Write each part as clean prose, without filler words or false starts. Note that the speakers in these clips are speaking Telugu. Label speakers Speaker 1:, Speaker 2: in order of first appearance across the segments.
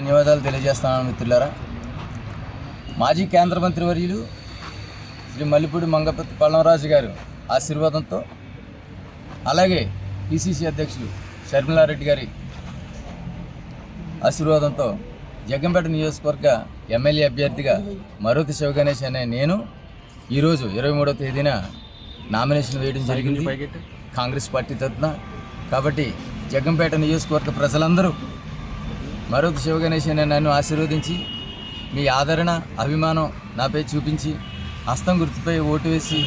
Speaker 1: ధన్యవాదాలు తెలియజేస్తున్నాను మిత్రులారా. మాజీ కేంద్ర మంత్రి వర్యులు శ్రీ మల్లిపూడి మంగపతి పల్లంరాజు గారు ఆశీర్వాదంతో, అలాగే పిసిసి అధ్యక్షులు షర్మిలారెడ్డి గారి ఆశీర్వాదంతో జగ్గంపేట నియోజకవర్గ ఎమ్మెల్యే అభ్యర్థిగా మరుతి శివగణేష్ అనే నేను ఈరోజు 23వ తేదీన నామినేషన్ వేయడం జరిగింది కాంగ్రెస్ పార్టీ తరఫున. కాబట్టి జగ్గంపేట నియోజకవర్గ ప్రజలందరూ మరుతి శివగణేష్ అనే నన్ను ఆశీర్వదించి మీ ఆదరణ అభిమానం నాపై చూపించి హస్తం గుర్తుపై ఓటు వేసి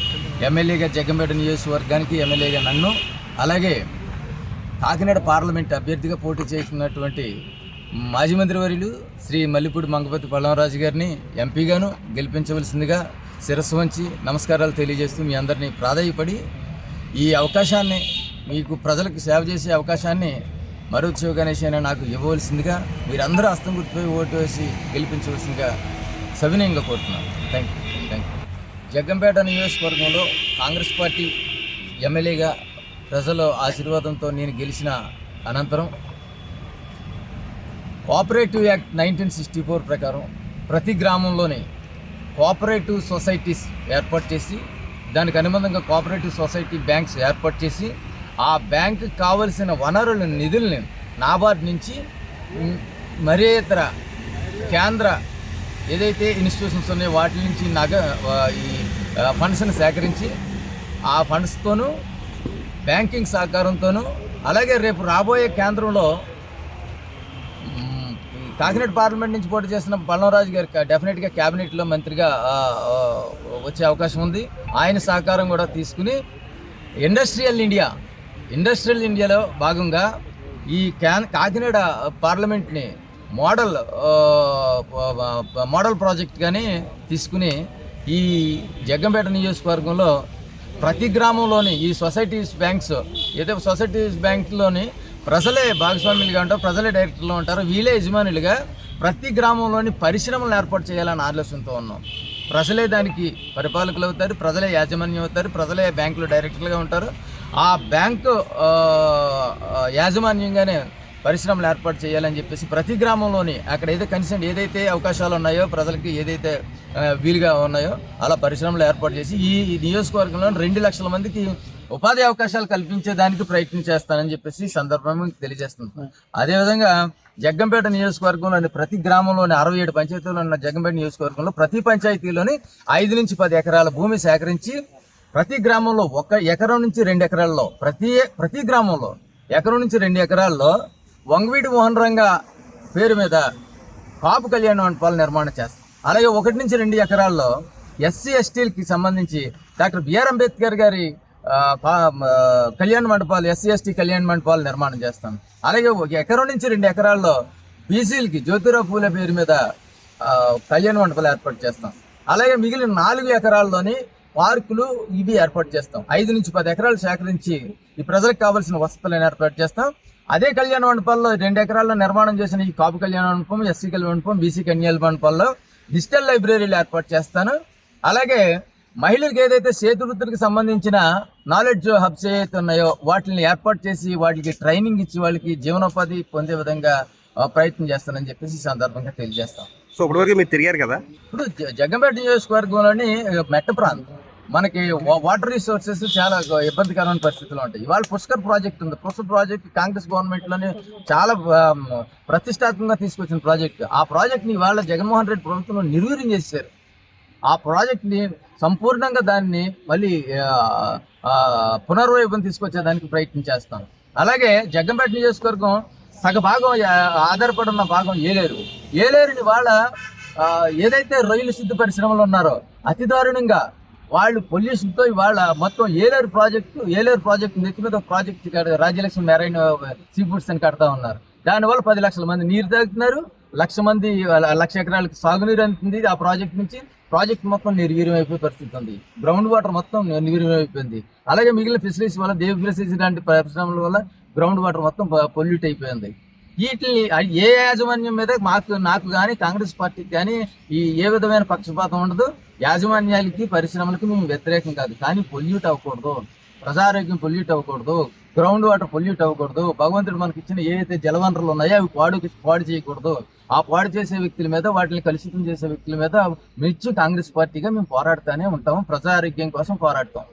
Speaker 1: ఎమ్మెల్యేగా జగ్గంపేట నియోజకవర్గానికి ఎమ్మెల్యేగా నన్ను, అలాగే కాకినాడ పార్లమెంట్ అభ్యర్థిగా పోటీ చేసినటువంటి మాజీ మంత్రివర్యులు శ్రీ మల్లిపూడి మంగపతి పల్లంరాజు గారిని ఎంపీగాను గెలిపించవలసిందిగా శిరస్సు వంచి నమస్కారాలు తెలియజేస్తూ మీ అందరినీ ప్రాధాయపడి ఈ అవకాశాన్ని, మీకు ప్రజలకు సేవ చేసే అవకాశాన్ని మరుతి శివగణేష్ అయినా నాకు ఇవ్వవలసిందిగా, మీరందరూ హస్తం గుర్తుపై ఓటు వేసి గెలిపించవలసిందిగా సవినయంగా కోరుతున్నాను. Thank you. జగ్గంపేట నియోజకవర్గంలో కాంగ్రెస్ పార్టీ ఎమ్మెల్యేగా ప్రజల ఆశీర్వాదంతో నేను గెలిచిన అనంతరం కోఆపరేటివ్ యాక్ట్ 1964 ప్రకారం ప్రతి గ్రామంలోని కోఆపరేటివ్ సొసైటీస్ ఏర్పాటు చేసి, దానికి అనుబంధంగా కోఆపరేటివ్ సొసైటీ బ్యాంక్స్ ఏర్పాటు చేసి, ఆ బ్యాంకుకి కావలసిన వనరుల నిధుల్ని నాబార్డ్ నుంచి మరే ఇతర కేంద్ర ఏదైతే ఇన్స్టిట్యూషన్స్ ఉన్నాయో వాటి నుంచి ఈ ఫండ్స్ని సేకరించి ఆ ఫండ్స్తోనూ బ్యాంకింగ్ సహకారంతోనూ, అలాగే రేపు రాబోయే కేంద్రంలో కాకినాడ పార్లమెంట్ నుంచి పోటీ చేసిన పల్లంరాజు గారికి డెఫినెట్గా క్యాబినెట్లో మంత్రిగా వచ్చే అవకాశం ఉంది. ఆయన సహకారం కూడా తీసుకుని ఇండస్ట్రియల్ ఇండియాలో భాగంగా ఈ కాకినాడ పార్లమెంట్ని మోడల్ ప్రాజెక్ట్ కానీ తీసుకుని ఈ జగ్గంపేట నియోజకవర్గంలో ప్రతి గ్రామంలోని ఈ సొసైటీస్ బ్యాంక్స్, ఏదైతే సొసైటీస్ బ్యాంకులోని ప్రజలే భాగస్వాములుగా ఉంటారు, ప్రజలే డైరెక్టర్లు ఉంటారు, వీళ్ళే యజమానులుగా ప్రతి గ్రామంలోని పరిశ్రమలు ఏర్పాటు చేయాలని ఆలోచనతో ఉన్నాం. ప్రజలే దానికి పరిపాలకులు అవుతారు, ప్రజలే యాజమాన్యం అవుతారు, ప్రజలే బ్యాంకులు డైరెక్టర్లుగా ఉంటారు. ఆ బ్యాంకు యాజమాన్యంగానే పరిశ్రమలు ఏర్పాటు చేయాలని చెప్పేసి ప్రతి గ్రామంలోని అక్కడ ఏదైతే అవకాశాలు ఉన్నాయో, ప్రజలకి ఏదైతే వీలుగా ఉన్నాయో అలా పరిశ్రమలు ఏర్పాటు చేసి ఈ నియోజకవర్గంలో 2 లక్షల మందికి ఉపాధి అవకాశాలు కల్పించేదానికి ప్రయత్నం చేస్తానని చెప్పేసి సందర్భంగా తెలియజేస్తున్నాను. అదేవిధంగా జగ్గంపేట నియోజకవర్గంలోని ప్రతి గ్రామంలోని 67 పంచాయతీలు ఉన్న జగ్గంపేట నియోజకవర్గంలో ప్రతి పంచాయతీలోని 5 నుంచి 10 ఎకరాల భూమి సేకరించి ప్రతి గ్రామంలో 1 ఎకరం నుంచి 2 ఎకరాల్లో ప్రతి గ్రామంలో 1 ఎకరం నుంచి 2 ఎకరాల్లో వంగవీటి మోహన్ రంగ పేరు మీద కాపు కళ్యాణ మండపాలు నిర్మాణం చేస్తాం. అలాగే 1 నుంచి 2 ఎకరాల్లో ఎస్సీ ఎస్టీలకి సంబంధించి డాక్టర్ బిఆర్ అంబేద్కర్ గారి కళ్యాణ మండపాలు, ఎస్సీ ఎస్టీ కళ్యాణ మండపాలు నిర్మాణం చేస్తాం. అలాగే 1 ఎకరం నుంచి 2 ఎకరాల్లో బీసీలకి జ్యోతిరావు పూలే పేరు మీద కళ్యాణ మండపాలు ఏర్పాటు చేస్తాం. అలాగే మిగిలిన 4 ఎకరాల్లోని పార్కులు ఇవి ఏర్పాటు చేస్తాం. 5 నుంచి 10 ఎకరాలు సేకరించి ఈ ప్రజలకు కావాల్సిన వసతులను ఏర్పాటు చేస్తాం. అదే కళ్యాణ మండపాల్లో 2 ఎకరాల్లో నిర్మాణం చేసిన ఈ కాపు కళ్యాణ మండపం, ఎస్సీ కళ్యాణ మండపం, బీసీ కన్యాల మండపాల్లో డిజిటల్ లైబ్రరీలు ఏర్పాటు చేస్తాను. అలాగే మహిళలకు ఏదైతే చేతివృత్తులకు సంబంధించిన నాలెడ్జ్ హబ్స్ ఏవైతే ఉన్నాయో వాటిని ఏర్పాటు చేసి వాటికి ట్రైనింగ్ ఇచ్చి వాళ్ళకి జీవనోపాధి పొందే విధంగా ప్రయత్నం చేస్తానని చెప్పేసి ఈ సందర్భంగా తెలియజేస్తాం.
Speaker 2: సో ఇప్పటివరకు మీరు తిరిగారు కదా,
Speaker 1: ఇప్పుడు జగ్గంపేట నియోజకవర్గంలోని మెట్ట ప్రాంతం మనకి వాటర్ రిసోర్సెస్ చాలా ఇబ్బందికరమైన పరిస్థితులు ఉంటాయి. ఇవాళ పుష్కర్ ప్రాజెక్ట్ ఉంది. పుష్కర్ ప్రాజెక్ట్ కాంగ్రెస్ గవర్నమెంట్లోనే చాలా ప్రతిష్టాత్మకంగా తీసుకొచ్చిన ప్రాజెక్ట్. ఆ ప్రాజెక్ట్ని ఇవాళ జగన్మోహన్ రెడ్డి ప్రభుత్వంలో నిర్వీర్యం చేశారు. ఆ ప్రాజెక్ట్ని సంపూర్ణంగా దాన్ని మళ్ళీ పునర్వైభవం తీసుకొచ్చేదానికి ప్రయత్నం చేస్తాం. అలాగే జగ్గంపేట నియోజకవర్గం సగ భాగం ఆధారపడి ఉన్న భాగం ఏలేరుని వాళ్ళ ఏదైతే రొయ్యలు సిద్ధ పరిశ్రమలు ఉన్నారో అతి దారుణంగా వాళ్ళు పొల్యూషన్తో ఇవాళ మొత్తం ఏలేరు ప్రాజెక్టు నెత్తి మీద project Rajyalakshmi marine sea foods అని కడతా ఉన్నారు. దానివల్ల 10 లక్షల మంది నీరు తాగుతున్నారు, 1,00,000 ఎకరాలకు సాగునీరు అందుతుంది. ఆ ప్రాజెక్ట్ మొత్తం నిర్వీర్యం అయిపోయే పరిస్థితి ఉంది. గ్రౌండ్ వాటర్ మొత్తం నిర్వీర్యం అయిపోయింది. అలాగే మిగిలిన ఫిషరీస్ వల్ల, దేవి ఫిషరీస్ లాంటి పరిశ్రమల వల్ల గ్రౌండ్ వాటర్ మొత్తం పొల్యూట్ అయిపోయింది. వీటిని ఏ యాజమాన్యం మీద నాకు కానీ కాంగ్రెస్ పార్టీకి కానీ ఏ విధమైన పక్షపాతం ఉండదు. యాజమాన్యాలకి పరిశ్రమలకి మేము వ్యతిరేకం కాదు, కానీ పొల్యూట్ అవ్వకూడదు, ప్రజారోగ్యం పొల్యూట్ అవ్వకూడదు, గ్రౌండ్ వాటర్ పొల్యూట్ అవ్వకూడదు, భగవంతుడు మనకి ఇచ్చిన ఏదైతే జలవనరులు ఉన్నాయో అవి పాడు చేయకూడదు. ఆ పాడు చేసే వ్యక్తుల మీద, వాటిని కలుషితం చేసే వ్యక్తుల మీద కాంగ్రెస్ పార్టీగా మేము పోరాడుతూనే ఉంటాము. ప్రజారోగ్యం కోసం పోరాడతాం.